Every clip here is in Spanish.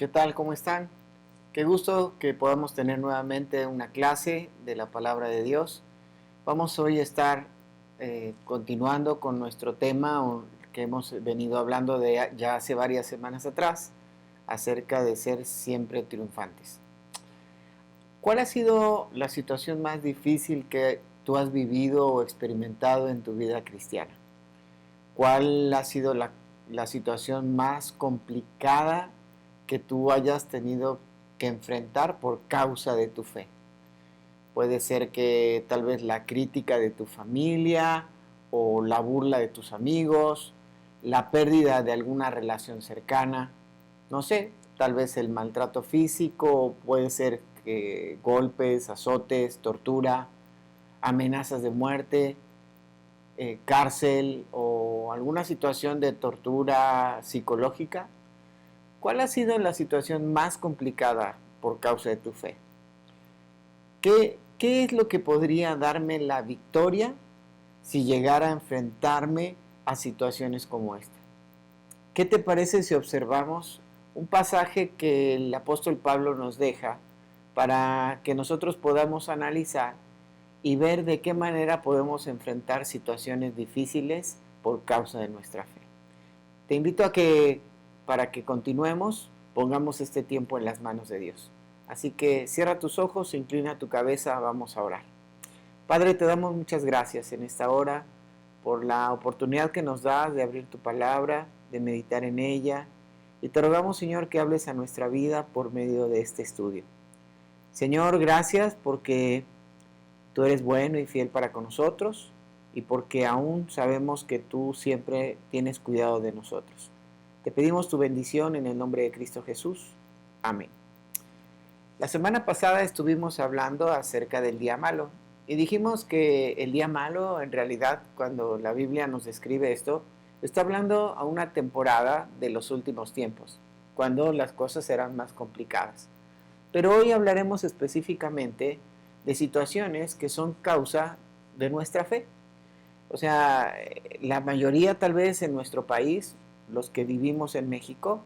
¿Qué tal? ¿Cómo están? Qué gusto que podamos tener nuevamente una clase de la palabra de Dios. Vamos hoy a estar continuando con nuestro tema que hemos venido hablando de ya hace varias semanas atrás, acerca de ser siempre triunfantes. ¿Cuál ha sido la situación más difícil que tú has vivido o experimentado en tu vida cristiana? ¿Cuál ha sido la situación más complicada que tú hayas tenido que enfrentar por causa de tu fe? Puede ser que tal vez la crítica de tu familia o la burla de tus amigos, la pérdida de alguna relación cercana, no sé, tal vez el maltrato físico, puede ser que golpes, azotes, tortura, amenazas de muerte, cárcel o alguna situación de tortura psicológica. ¿Cuál ha sido la situación más complicada por causa de tu fe? ¿Qué es lo que podría darme la victoria si llegara a enfrentarme a situaciones como esta? ¿Qué te parece si observamos un pasaje que el apóstol Pablo nos deja para que nosotros podamos analizar y ver de qué manera podemos enfrentar situaciones difíciles por causa de nuestra fe? Te invito a que, para que continuemos, pongamos este tiempo en las manos de Dios. Así que cierra tus ojos, inclina tu cabeza, vamos a orar. Padre, te damos muchas gracias en esta hora por la oportunidad que nos das de abrir tu palabra, de meditar en ella. Y te rogamos, Señor, que hables a nuestra vida por medio de este estudio. Señor, gracias porque tú eres bueno y fiel para con nosotros y porque aún sabemos que tú siempre tienes cuidado de nosotros. Te pedimos tu bendición en el nombre de Cristo Jesús. Amén. La semana pasada estuvimos hablando acerca del día malo y dijimos que el día malo, en realidad, cuando la Biblia nos describe esto, está hablando a una temporada de los últimos tiempos, cuando las cosas eran más complicadas. Pero hoy hablaremos específicamente de situaciones que son causa de nuestra fe. O sea, la mayoría tal vez en nuestro país, los que vivimos en México,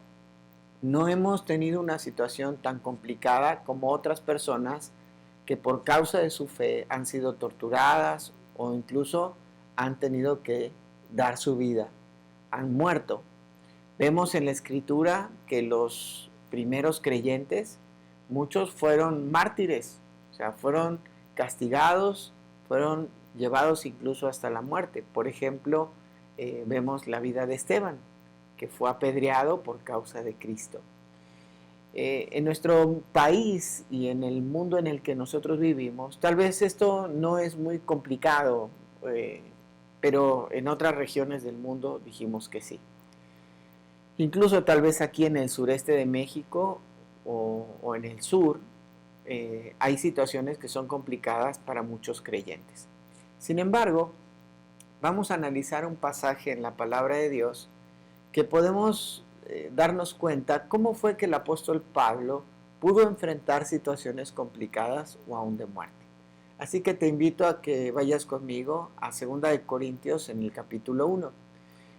no hemos tenido una situación tan complicada como otras personas que por causa de su fe han sido torturadas o incluso han tenido que dar su vida, han muerto. Vemos en la escritura que los primeros creyentes, muchos fueron mártires, o sea, fueron castigados, fueron llevados incluso hasta la muerte. Por ejemplo, vemos la vida de Esteban, que fue apedreado por causa de Cristo. En nuestro país y en el mundo en el que nosotros vivimos, tal vez esto no es muy complicado, pero en otras regiones del mundo dijimos que sí. Incluso tal vez aquí en el sureste de México o en el sur, hay situaciones que son complicadas para muchos creyentes. Sin embargo, vamos a analizar un pasaje en la palabra de Dios que podemos darnos cuenta cómo fue que el apóstol Pablo pudo enfrentar situaciones complicadas o aún de muerte. Así que te invito a que vayas conmigo a 2 de Corintios en el capítulo 1.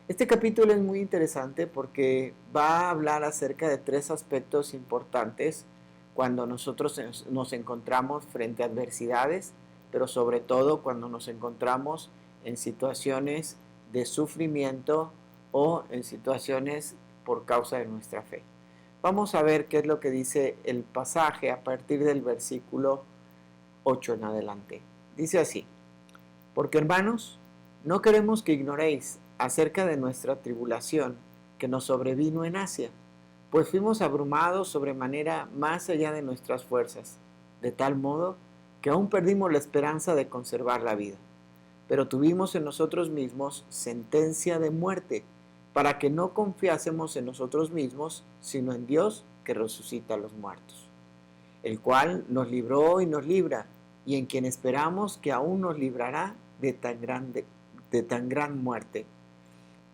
Este capítulo es muy interesante porque va a hablar acerca de 3 aspectos importantes cuando nosotros nos encontramos frente a adversidades, pero sobre todo cuando nos encontramos en situaciones de sufrimiento o en situaciones por causa de nuestra fe. Vamos a ver qué es lo que dice el pasaje a partir del versículo 8 en adelante. Dice así: porque hermanos, no queremos que ignoréis acerca de nuestra tribulación que nos sobrevino en Asia, pues fuimos abrumados sobremanera más allá de nuestras fuerzas, de tal modo que aún perdimos la esperanza de conservar la vida. Pero tuvimos en nosotros mismos sentencia de muerte, para que no confiásemos en nosotros mismos, sino en Dios que resucita a los muertos, el cual nos libró y nos libra, y en quien esperamos que aún nos librará de tan gran muerte,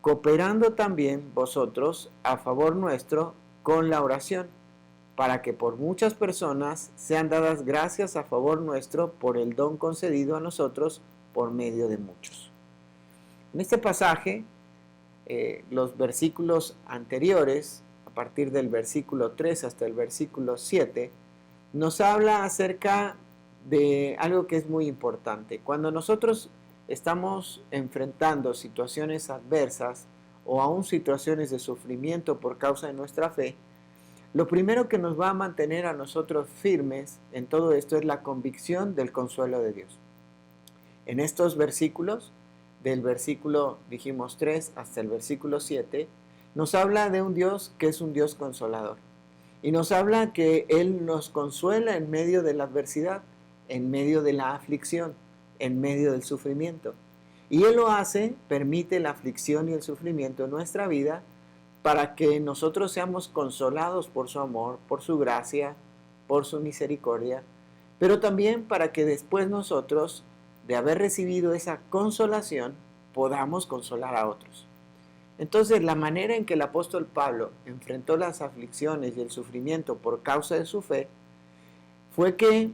cooperando también vosotros a favor nuestro con la oración, para que por muchas personas sean dadas gracias a favor nuestro por el don concedido a nosotros por medio de muchos. En este pasaje, los versículos anteriores, a partir del versículo 3 hasta el versículo 7, nos habla acerca de algo que es muy importante. Cuando nosotros estamos enfrentando situaciones adversas o aún situaciones de sufrimiento por causa de nuestra fe, lo primero que nos va a mantener a nosotros firmes en todo esto es la convicción del consuelo de Dios. En estos versículos, del versículo, dijimos 3 hasta el versículo 7, nos habla de un Dios que es un Dios consolador. Y nos habla que Él nos consuela en medio de la adversidad, en medio de la aflicción, en medio del sufrimiento. Y Él lo hace, permite la aflicción y el sufrimiento en nuestra vida para que nosotros seamos consolados por su amor, por su gracia, por su misericordia, pero también para que después nosotros, de haber recibido esa consolación, podamos consolar a otros. Entonces, la manera en que el apóstol Pablo enfrentó las aflicciones y el sufrimiento por causa de su fe fue que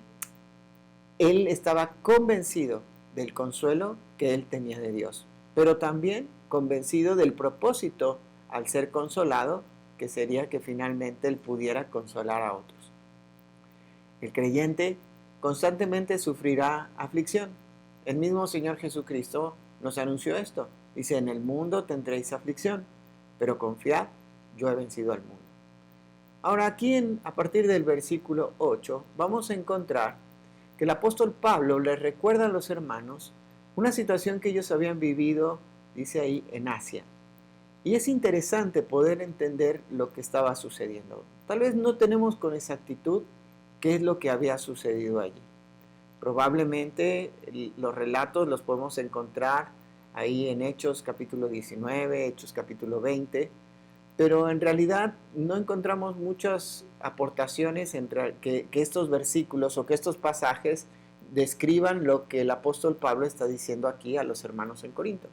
él estaba convencido del consuelo que él tenía de Dios, pero también convencido del propósito al ser consolado, que sería que finalmente él pudiera consolar a otros. El creyente constantemente sufrirá aflicción. El mismo Señor Jesucristo nos anunció esto. Dice, en el mundo tendréis aflicción, pero confiad, yo he vencido al mundo. Ahora aquí a partir del versículo 8 vamos a encontrar que el apóstol Pablo les recuerda a los hermanos una situación que ellos habían vivido, dice ahí, en Asia. Y es interesante poder entender lo que estaba sucediendo. Tal vez no tenemos con exactitud qué es lo que había sucedido allí. Probablemente los relatos los podemos encontrar ahí en Hechos capítulo 19, Hechos capítulo 20, pero en realidad no encontramos muchas aportaciones entre que estos versículos o que estos pasajes describan lo que el apóstol Pablo está diciendo aquí a los hermanos en Corinto.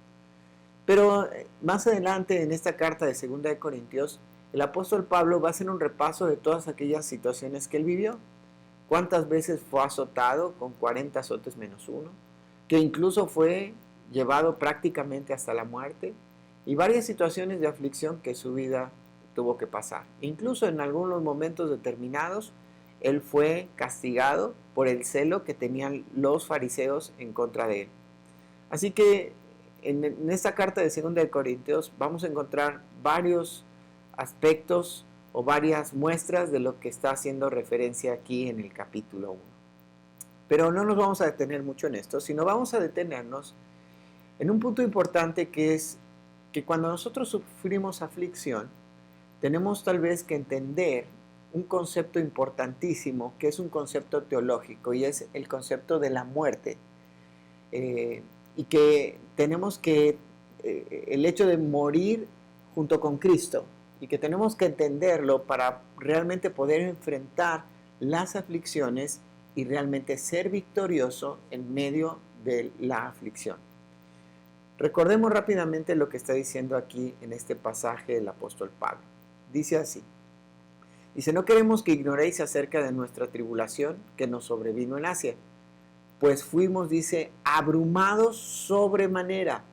Pero más adelante en esta carta de 2 de Corintios, el apóstol Pablo va a hacer un repaso de todas aquellas situaciones que él vivió. ¿Cuántas veces fue azotado con 40 azotes menos uno? Que incluso fue llevado prácticamente hasta la muerte. Y varias situaciones de aflicción que su vida tuvo que pasar. Incluso en algunos momentos determinados, él fue castigado por el celo que tenían los fariseos en contra de él. Así que en esta carta de 2 de Corintios vamos a encontrar varios aspectos o varias muestras de lo que está haciendo referencia aquí en el capítulo 1. Pero no nos vamos a detener mucho en esto, sino vamos a detenernos en un punto importante que es que cuando nosotros sufrimos aflicción, tenemos tal vez que entender un concepto importantísimo, que es un concepto teológico, y es el concepto de la muerte. Y que tenemos que, el hecho de morir junto con Cristo, y que tenemos que entenderlo para realmente poder enfrentar las aflicciones y realmente ser victorioso en medio de la aflicción. Recordemos rápidamente lo que está diciendo aquí en este pasaje el apóstol Pablo. Dice así, dice, no queremos que ignoréis acerca de nuestra tribulación que nos sobrevino en Asia, pues fuimos, dice, abrumados sobremanera.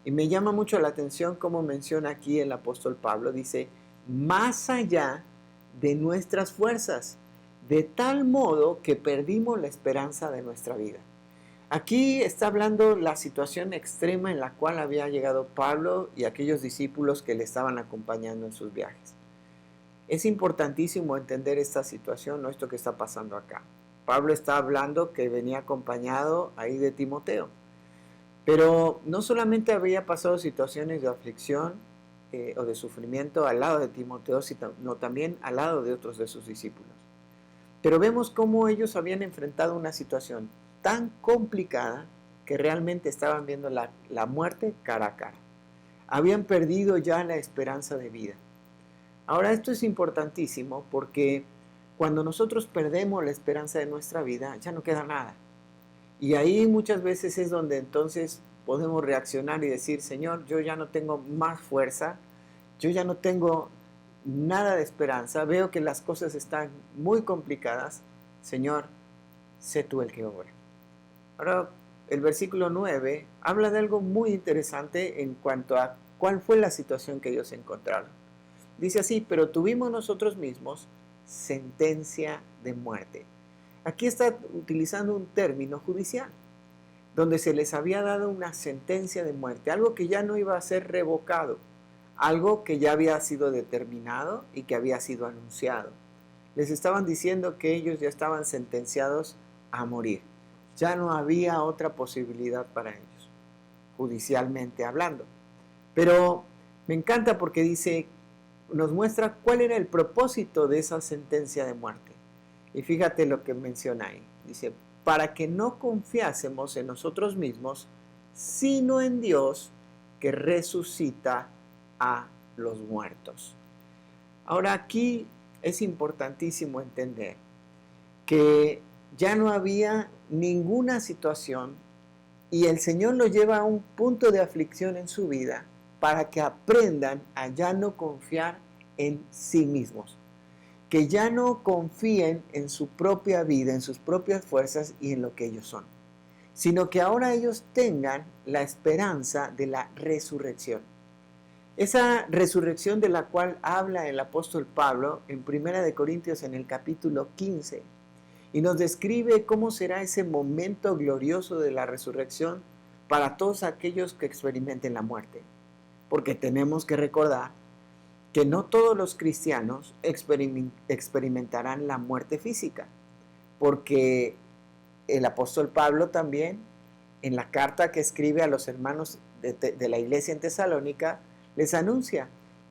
Y me llama mucho la atención cómo menciona aquí el apóstol Pablo, dice, más allá de nuestras fuerzas, de tal modo que perdimos la esperanza de nuestra vida. Aquí está hablando la situación extrema en la cual había llegado Pablo y aquellos discípulos que le estaban acompañando en sus viajes. Es importantísimo entender esta situación, ¿no? Esto que está pasando acá. Pablo está hablando que venía acompañado ahí de Timoteo. Pero no solamente había pasado situaciones de aflicción o de sufrimiento al lado de Timoteo, sino también al lado de otros de sus discípulos. Pero vemos cómo ellos habían enfrentado una situación tan complicada que realmente estaban viendo la muerte cara a cara. Habían perdido ya la esperanza de vida. Ahora esto es importantísimo porque cuando nosotros perdemos la esperanza de nuestra vida, ya no queda nada. Y ahí muchas veces es donde entonces podemos reaccionar y decir, Señor, yo ya no tengo más fuerza, yo ya no tengo nada de esperanza, veo que las cosas están muy complicadas, Señor, sé tú el que obra. Ahora, el versículo 9 habla de algo muy interesante en cuanto a cuál fue la situación que ellos encontraron. Dice así, pero tuvimos nosotros mismos sentencia de muerte. Aquí está utilizando un término judicial, donde se les había dado una sentencia de muerte, algo que ya no iba a ser revocado, algo que ya había sido determinado y que había sido anunciado. Les estaban diciendo que ellos ya estaban sentenciados a morir. Ya no había otra posibilidad para ellos, judicialmente hablando. Pero me encanta porque dice, nos muestra cuál era el propósito de esa sentencia de muerte. Y fíjate lo que menciona ahí. Dice, para que no confiásemos en nosotros mismos, sino en Dios que resucita a los muertos. Ahora aquí es importantísimo entender que ya no había ninguna situación y el Señor los lleva a un punto de aflicción en su vida para que aprendan a ya no confiar en sí mismos, que ya no confíen en su propia vida, en sus propias fuerzas y en lo que ellos son, sino que ahora ellos tengan la esperanza de la resurrección. Esa resurrección de la cual habla el apóstol Pablo en 1 Corintios en el capítulo 15 y nos describe cómo será ese momento glorioso de la resurrección para todos aquellos que experimenten la muerte. Porque tenemos que recordar que no todos los cristianos experimentarán la muerte física, porque el apóstol Pablo también, en la carta que escribe a los hermanos de la iglesia en Tesalónica, les anuncia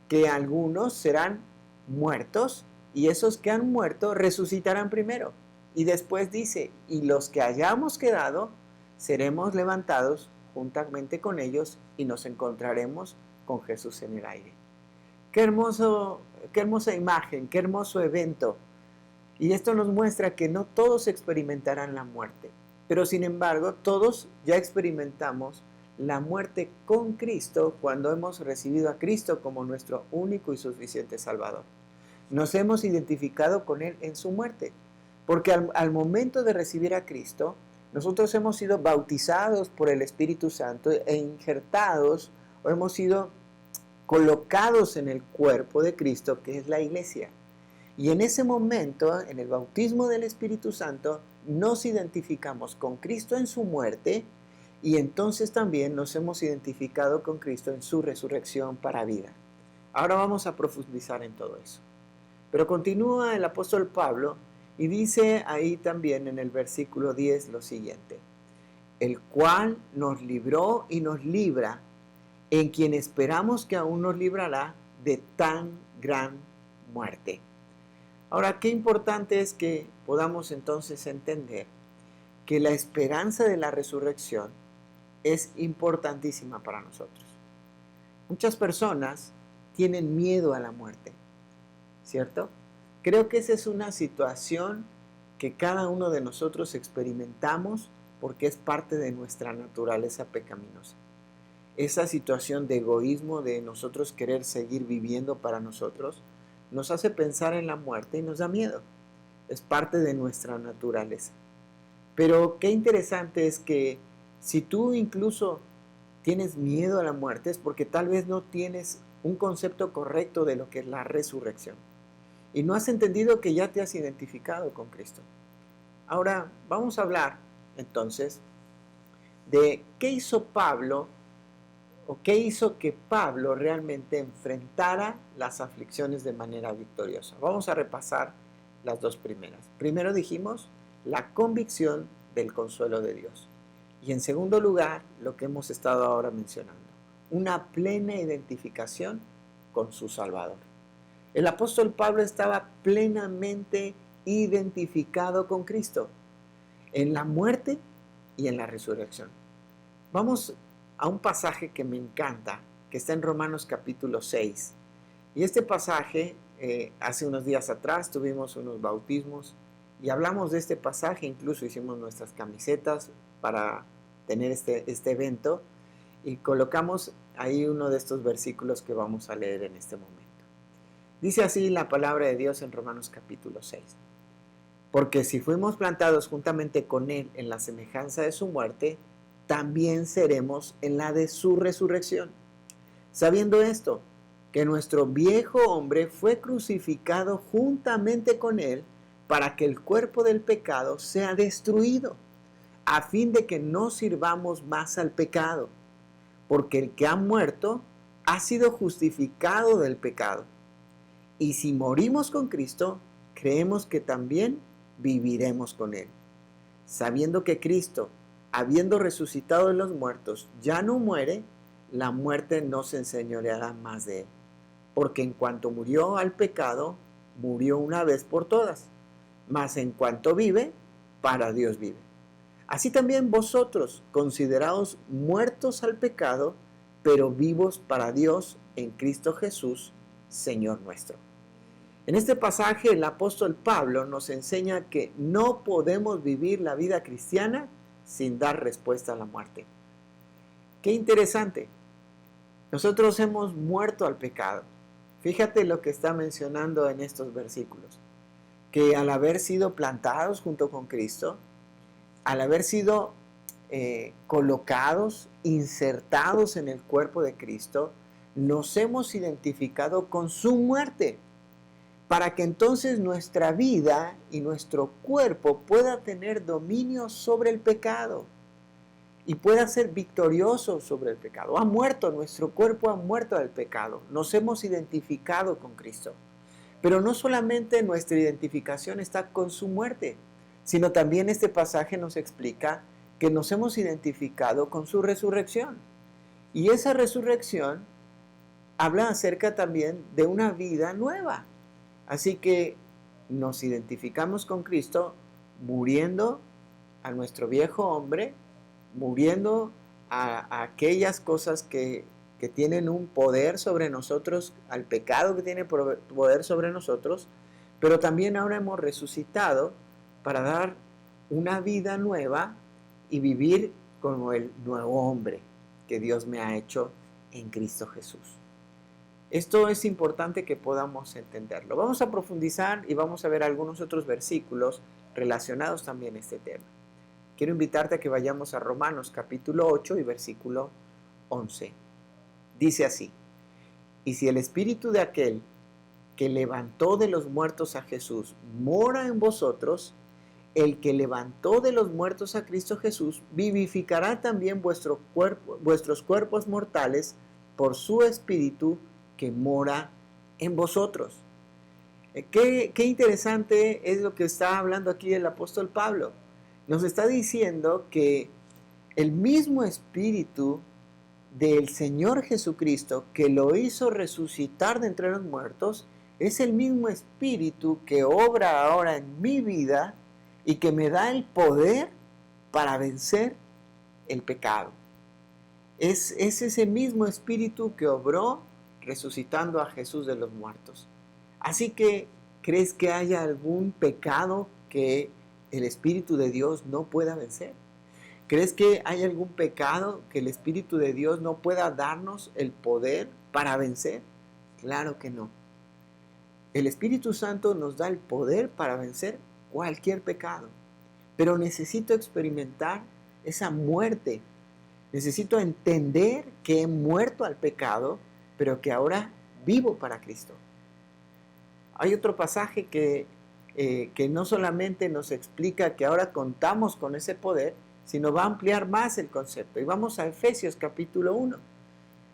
que algunos serán muertos y esos que han muerto resucitarán primero. Y después dice, y los que hayamos quedado, seremos levantados juntamente con ellos y nos encontraremos con Jesús en el aire. Qué hermosa imagen, qué hermoso evento. Y esto nos muestra que no todos experimentarán la muerte, pero sin embargo todos ya experimentamos la muerte con Cristo cuando hemos recibido a Cristo como nuestro único y suficiente Salvador. Nos hemos identificado con Él en su muerte, porque al momento de recibir a Cristo, nosotros hemos sido bautizados por el Espíritu Santo e injertados o hemos sido colocados en el cuerpo de Cristo, que es la iglesia. Y en ese momento, en el bautismo del Espíritu Santo, nos identificamos con Cristo en su muerte y entonces también nos hemos identificado con Cristo en su resurrección para vida. Ahora vamos a profundizar en todo eso. Pero continúa el apóstol Pablo y dice ahí también en el versículo 10 lo siguiente: el cual nos libró y nos libra, en quien esperamos que aún nos librará de tan gran muerte. Ahora, qué importante es que podamos entonces entender que la esperanza de la resurrección es importantísima para nosotros. Muchas personas tienen miedo a la muerte, ¿cierto? Creo que esa es una situación que cada uno de nosotros experimentamos porque es parte de nuestra naturaleza pecaminosa. Esa situación de egoísmo, de nosotros querer seguir viviendo para nosotros, nos hace pensar en la muerte y nos da miedo. Es parte de nuestra naturaleza. Pero qué interesante es que si tú incluso tienes miedo a la muerte es porque tal vez no tienes un concepto correcto de lo que es la resurrección. Y no has entendido que ya te has identificado con Cristo. Ahora vamos a hablar entonces de qué hizo Pablo o qué hizo que Pablo realmente enfrentara las aflicciones de manera victoriosa. Vamos a repasar las dos primeras. Primero dijimos la convicción del consuelo de Dios. Y en segundo lugar, lo que hemos estado ahora mencionando, una plena identificación con su Salvador. El apóstol Pablo estaba plenamente identificado con Cristo en la muerte y en la resurrección. Vamos a un pasaje que me encanta, que está en Romanos capítulo 6. Y este pasaje, hace unos días atrás tuvimos unos bautismos y hablamos de este pasaje, incluso hicimos nuestras camisetas para tener este evento y colocamos ahí uno de estos versículos que vamos a leer en este momento. Dice así la palabra de Dios en Romanos capítulo 6. Porque si fuimos plantados juntamente con Él en la semejanza de su muerte, también seremos en la de su resurrección. Sabiendo esto, que nuestro viejo hombre fue crucificado juntamente con él para que el cuerpo del pecado sea destruido, a fin de que no sirvamos más al pecado, porque el que ha muerto ha sido justificado del pecado. Y si morimos con Cristo, creemos que también viviremos con él, sabiendo que Cristo, habiendo resucitado de los muertos, ya no muere, la muerte no se enseñoreará más de él. Porque en cuanto murió al pecado, murió una vez por todas, mas en cuanto vive, para Dios vive. Así también vosotros, consideraos muertos al pecado, pero vivos para Dios en Cristo Jesús, Señor nuestro. En este pasaje el apóstol Pablo nos enseña que no podemos vivir la vida cristiana sin dar respuesta a la muerte. Qué interesante. Nosotros hemos muerto al pecado. Fíjate lo que está mencionando en estos versículos, que al haber sido plantados junto con Cristo, al haber sido colocados, insertados en el cuerpo de Cristo, nos hemos identificado con su muerte, para que entonces nuestra vida y nuestro cuerpo pueda tener dominio sobre el pecado y pueda ser victorioso sobre el pecado. Ha muerto, nuestro cuerpo ha muerto al pecado, nos hemos identificado con Cristo. Pero no solamente nuestra identificación está con su muerte, sino también este pasaje nos explica que nos hemos identificado con su resurrección. Y esa resurrección habla acerca también de una vida nueva. Así que nos identificamos con Cristo muriendo a nuestro viejo hombre, muriendo a aquellas cosas que tienen un poder sobre nosotros, al pecado que tiene poder sobre nosotros, pero también ahora hemos resucitado para dar una vida nueva y vivir como el nuevo hombre que Dios me ha hecho en Cristo Jesús. Esto es importante que podamos entenderlo. Vamos a profundizar y vamos a ver algunos otros versículos relacionados también a este tema. Quiero invitarte a que vayamos a Romanos capítulo 8 y versículo 11. Dice así: y si el espíritu de aquel que levantó de los muertos a Jesús mora en vosotros, el que levantó de los muertos a Cristo Jesús vivificará también vuestros cuerpos mortales por su espíritu que mora en vosotros. Qué interesante es lo que está hablando aquí el apóstol Pablo. Nos está diciendo que el mismo espíritu del Señor Jesucristo que lo hizo resucitar de entre los muertos es el mismo espíritu que obra ahora en mi vida y que me da el poder para vencer el pecado. Es ese mismo espíritu que obró resucitando a Jesús de los muertos. Así que, ¿crees que haya algún pecado que el Espíritu de Dios no pueda vencer? ¿Crees que hay algún pecado que el Espíritu de Dios no pueda darnos el poder para vencer? Claro que no. El Espíritu Santo nos da el poder para vencer cualquier pecado, pero necesito experimentar esa muerte. Necesito entender que he muerto al pecado, pero que ahora vivo para Cristo. Hay otro pasaje que no solamente nos explica que ahora contamos con ese poder, sino va a ampliar más el concepto. Y vamos a Efesios capítulo 1.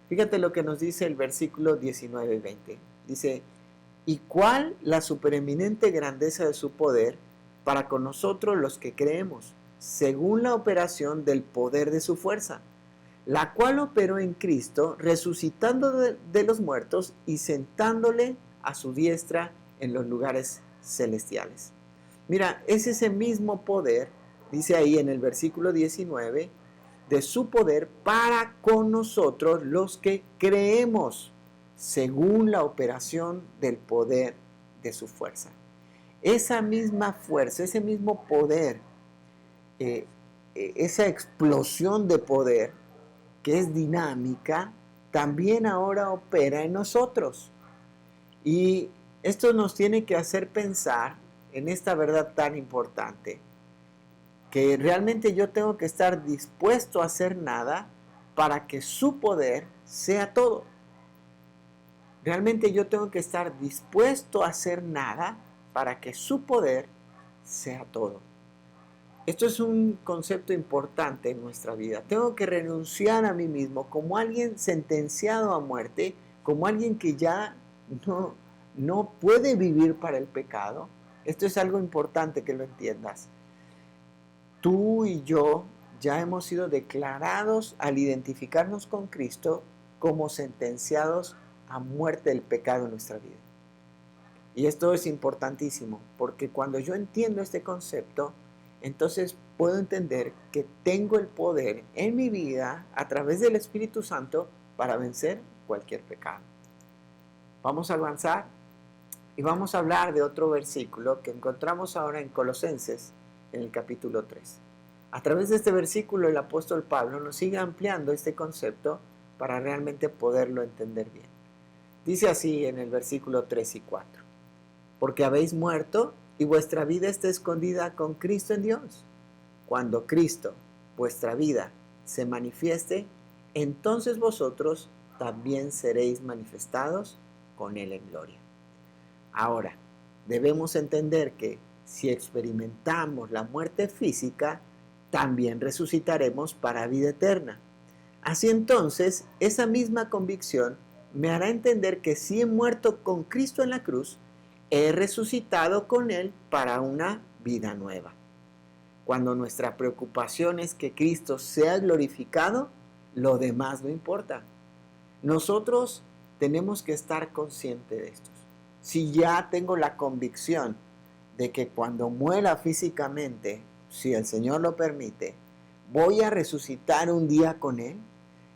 Fíjate lo que nos dice el versículo 19 y 20. Dice: ¿y cuál la supereminente grandeza de su poder para con nosotros los que creemos, según la operación del poder de su fuerza, la cual operó en Cristo, resucitando de los muertos y sentándole a su diestra en los lugares celestiales? Mira, es ese mismo poder, dice ahí en el versículo 19, de su poder para con nosotros los que creemos, según la operación del poder de su fuerza. Esa misma fuerza, ese mismo poder, esa explosión de poder que es dinámica, también ahora opera en nosotros. Y esto nos tiene que hacer pensar en esta verdad tan importante, que realmente yo tengo que estar dispuesto a hacer nada para que su poder sea todo. Realmente yo tengo que estar dispuesto a hacer nada para que su poder sea todo. Esto es un concepto importante en nuestra vida. Tengo que renunciar a mí mismo como alguien sentenciado a muerte, como alguien que ya no, no puede vivir para el pecado. Esto es algo importante que lo entiendas. Tú y yo ya hemos sido declarados al identificarnos con Cristo como sentenciados a muerte del pecado en nuestra vida. Y esto es importantísimo, porque cuando yo entiendo este concepto, entonces puedo entender que tengo el poder en mi vida a través del Espíritu Santo para vencer cualquier pecado. Vamos a avanzar y vamos a hablar de otro versículo que encontramos ahora en Colosenses, en el capítulo 3. A través de este versículo el apóstol Pablo nos sigue ampliando este concepto para realmente poderlo entender bien. Dice así en el versículo 3 y 4. Porque habéis muerto y vuestra vida está escondida con Cristo en Dios. Cuando Cristo, vuestra vida, se manifieste, entonces vosotros también seréis manifestados con Él en gloria. Ahora, debemos entender que si experimentamos la muerte física, también resucitaremos para vida eterna. Así entonces, esa misma convicción me hará entender que si he muerto con Cristo en la cruz, he resucitado con Él para una vida nueva. Cuando nuestra preocupación es que Cristo sea glorificado, lo demás no importa. Nosotros tenemos que estar conscientes de esto. Si ya tengo la convicción de que cuando muera físicamente, si el Señor lo permite, voy a resucitar un día con Él,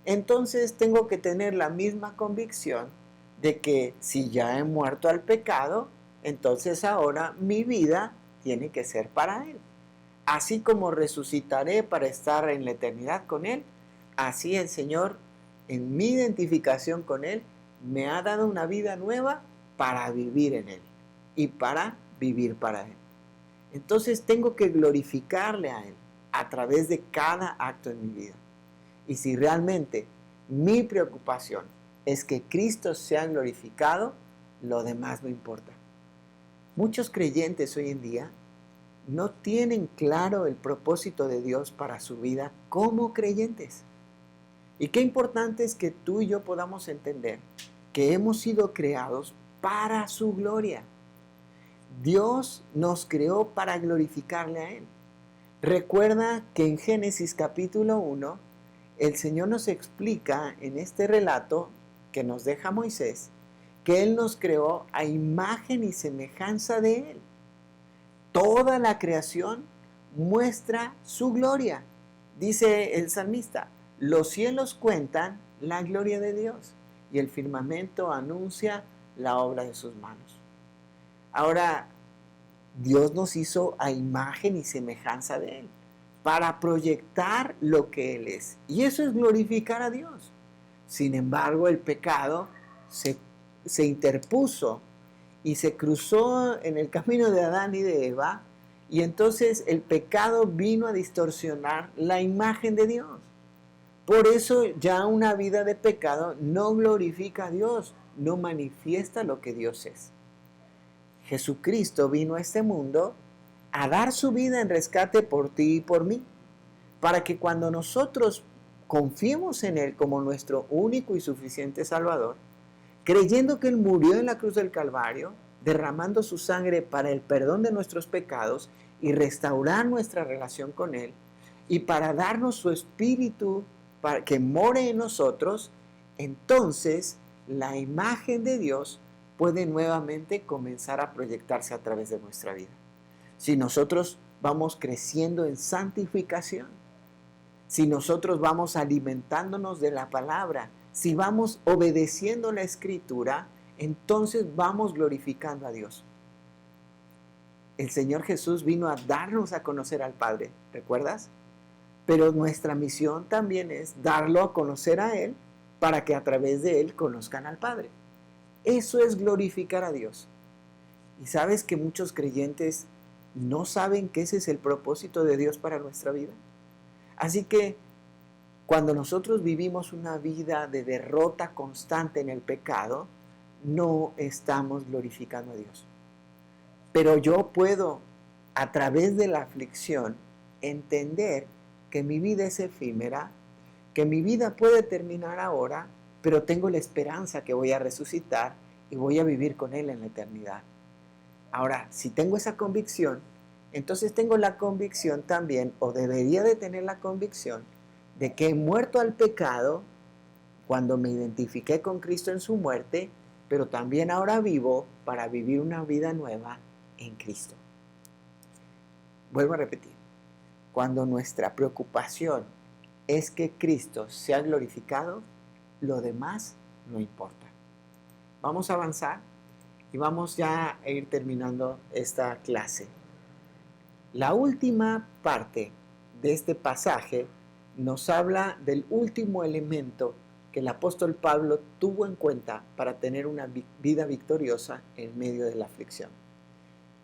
entonces tengo que tener la misma convicción de que si ya he muerto al pecado, entonces ahora mi vida tiene que ser para Él. Así como resucitaré para estar en la eternidad con Él, así el Señor, en mi identificación con Él, me ha dado una vida nueva para vivir en Él y para vivir para Él. Entonces tengo que glorificarle a Él a través de cada acto en mi vida. Y si realmente mi preocupación es que Cristo sea glorificado, lo demás no importa. Muchos creyentes hoy en día no tienen claro el propósito de Dios para su vida como creyentes. Y qué importante es que tú y yo podamos entender que hemos sido creados para su gloria. Dios nos creó para glorificarle a Él. Recuerda que en Génesis capítulo 1, el Señor nos explica en este relato que nos deja Moisés, que Él nos creó a imagen y semejanza de Él. Toda la creación muestra su gloria. Dice el salmista, los cielos cuentan la gloria de Dios y el firmamento anuncia la obra de sus manos. Ahora, Dios nos hizo a imagen y semejanza de Él para proyectar lo que Él es. Y eso es glorificar a Dios. Sin embargo, el pecado se interpuso y se cruzó en el camino de Adán y de Eva, y entonces el pecado vino a distorsionar la imagen de Dios. Por eso ya una vida de pecado no glorifica a Dios, no manifiesta lo que Dios es. Jesucristo vino a este mundo a dar su vida en rescate por ti y por mí, para que cuando nosotros confiemos en Él como nuestro único y suficiente Salvador, creyendo que Él murió en la cruz del Calvario, derramando su sangre para el perdón de nuestros pecados y restaurar nuestra relación con Él, y para darnos su Espíritu para que more en nosotros, entonces la imagen de Dios puede nuevamente comenzar a proyectarse a través de nuestra vida. Si nosotros vamos creciendo en santificación, si nosotros vamos alimentándonos de la palabra, si vamos obedeciendo la Escritura, entonces vamos glorificando a Dios. El Señor Jesús vino a darnos a conocer al Padre, ¿recuerdas? Pero nuestra misión también es darlo a conocer a Él para que a través de Él conozcan al Padre. Eso es glorificar a Dios. Y sabes que muchos creyentes no saben que ese es el propósito de Dios para nuestra vida. Así que cuando nosotros vivimos una vida de derrota constante en el pecado, no estamos glorificando a Dios. Pero yo puedo, a través de la aflicción, entender que mi vida es efímera, que mi vida puede terminar ahora, pero tengo la esperanza que voy a resucitar y voy a vivir con Él en la eternidad. Ahora, si tengo esa convicción, entonces tengo la convicción también, o debería de tener la convicción, de que he muerto al pecado cuando me identifiqué con Cristo en su muerte, pero también ahora vivo para vivir una vida nueva en Cristo. Vuelvo a repetir, cuando nuestra preocupación es que Cristo sea glorificado, lo demás no importa. Vamos a avanzar y vamos ya a ir terminando esta clase. La última parte de este pasaje nos habla del último elemento que el apóstol Pablo tuvo en cuenta para tener una vida victoriosa en medio de la aflicción.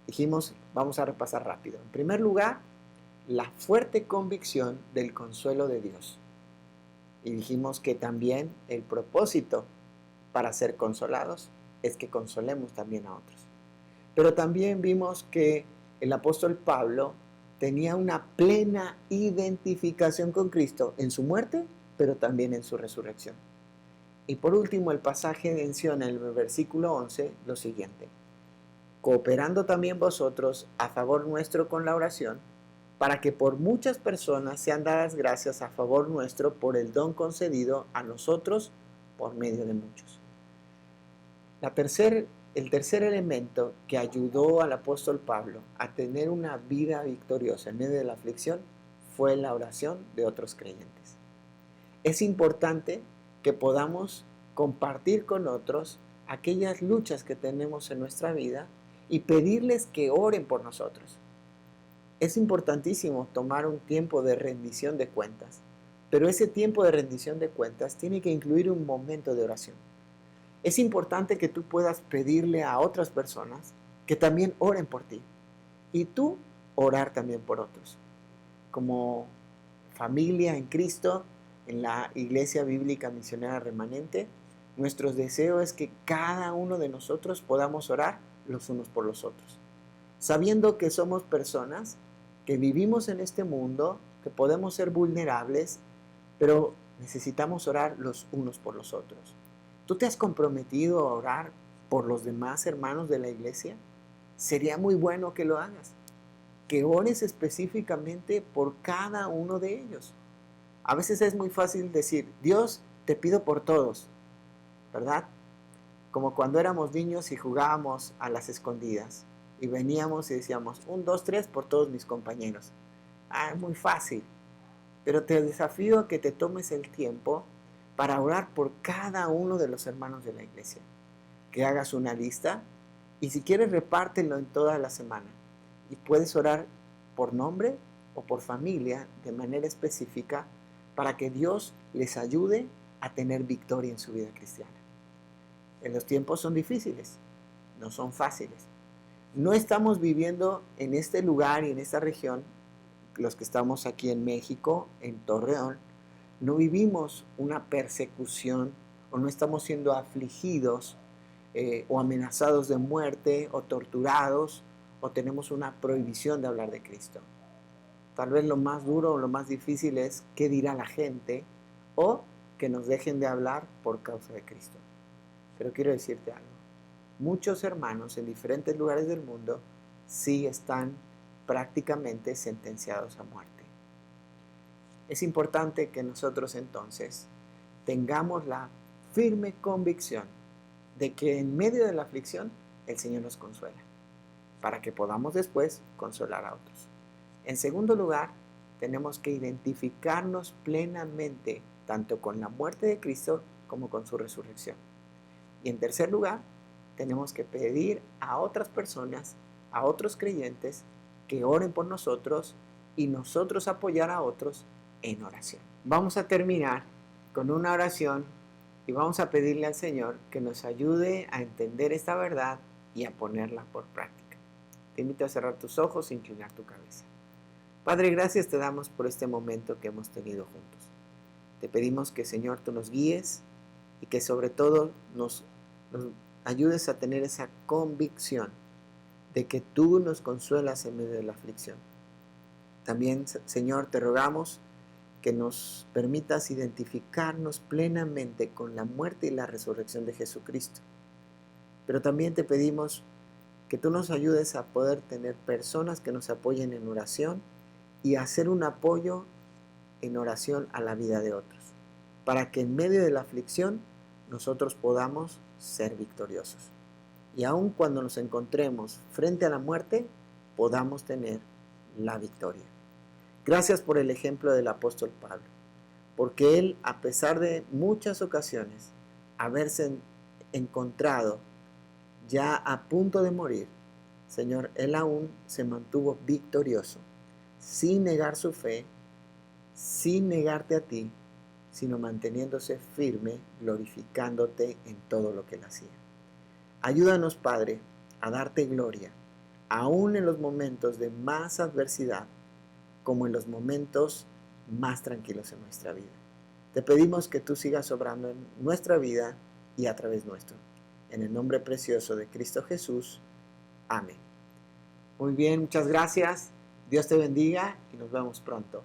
Dijimos, vamos a repasar rápido. En primer lugar, la fuerte convicción del consuelo de Dios. Y dijimos que también el propósito para ser consolados es que consolemos también a otros. Pero también vimos que el apóstol Pablo tenía una plena identificación con Cristo en su muerte, pero también en su resurrección. Y por último, el pasaje menciona en el versículo 11 lo siguiente: cooperando también vosotros a favor nuestro con la oración, para que por muchas personas sean dadas gracias a favor nuestro por el don concedido a nosotros por medio de muchos. El tercer elemento que ayudó al apóstol Pablo a tener una vida victoriosa en medio de la aflicción fue la oración de otros creyentes. Es importante que podamos compartir con otros aquellas luchas que tenemos en nuestra vida y pedirles que oren por nosotros. Es importantísimo tomar un tiempo de rendición de cuentas, pero ese tiempo de rendición de cuentas tiene que incluir un momento de oración. Es importante que tú puedas pedirle a otras personas que también oren por ti y tú orar también por otros. Como familia en Cristo, en la Iglesia Bíblica Misionera Remanente, nuestro deseo es que cada uno de nosotros podamos orar los unos por los otros, sabiendo que somos personas que vivimos en este mundo, que podemos ser vulnerables, pero necesitamos orar los unos por los otros. ¿Tú te has comprometido a orar por los demás hermanos de la iglesia? Sería muy bueno que lo hagas, que ores específicamente por cada uno de ellos. A veces es muy fácil decir, Dios, te pido por todos, ¿verdad? Como cuando éramos niños y jugábamos a las escondidas y veníamos y decíamos, 1, 2, 3 por todos mis compañeros. Es muy fácil, pero te desafío a que te tomes el tiempo para orar por cada uno de los hermanos de la iglesia. Que hagas una lista y si quieres repártelo en toda la semana. Y puedes orar por nombre o por familia de manera específica para que Dios les ayude a tener victoria en su vida cristiana. Los tiempos son difíciles, no son fáciles. No estamos viviendo en este lugar y en esta región, los que estamos aquí en México, en Torreón, no vivimos una persecución o no estamos siendo afligidos o amenazados de muerte o torturados o tenemos una prohibición de hablar de Cristo. Tal vez lo más duro o lo más difícil es qué dirá la gente o que nos dejen de hablar por causa de Cristo. Pero quiero decirte algo. Muchos hermanos en diferentes lugares del mundo sí están prácticamente sentenciados a muerte. Es importante que nosotros entonces tengamos la firme convicción de que en medio de la aflicción el Señor nos consuela, para que podamos después consolar a otros. En segundo lugar, tenemos que identificarnos plenamente tanto con la muerte de Cristo como con su resurrección. Y en tercer lugar, tenemos que pedir a otras personas, a otros creyentes, que oren por nosotros y nosotros apoyar a otros en oración. Vamos a terminar con una oración y vamos a pedirle al Señor que nos ayude a entender esta verdad y a ponerla por práctica. Te invito a cerrar tus ojos e inclinar tu cabeza. Padre, gracias te damos por este momento que hemos tenido juntos. Te pedimos que, Señor, tú nos guíes y que sobre todo nos ayudes a tener esa convicción de que tú nos consuelas en medio de la aflicción. También, Señor, te rogamos que nos permitas identificarnos plenamente con la muerte y la resurrección de Jesucristo. Pero también te pedimos que tú nos ayudes a poder tener personas que nos apoyen en oración y hacer un apoyo en oración a la vida de otros, para que en medio de la aflicción nosotros podamos ser victoriosos. Y aun cuando nos encontremos frente a la muerte, podamos tener la victoria. Gracias por el ejemplo del apóstol Pablo, porque él, a pesar de muchas ocasiones haberse encontrado ya a punto de morir, Señor, él aún se mantuvo victorioso, sin negar su fe, sin negarte a ti, sino manteniéndose firme, glorificándote en todo lo que él hacía. Ayúdanos, Padre, a darte gloria, aún en los momentos de más adversidad, como en los momentos más tranquilos en nuestra vida. Te pedimos que tú sigas obrando en nuestra vida y a través nuestro. En el nombre precioso de Cristo Jesús. Amén. Muy bien, muchas gracias. Dios te bendiga y nos vemos pronto.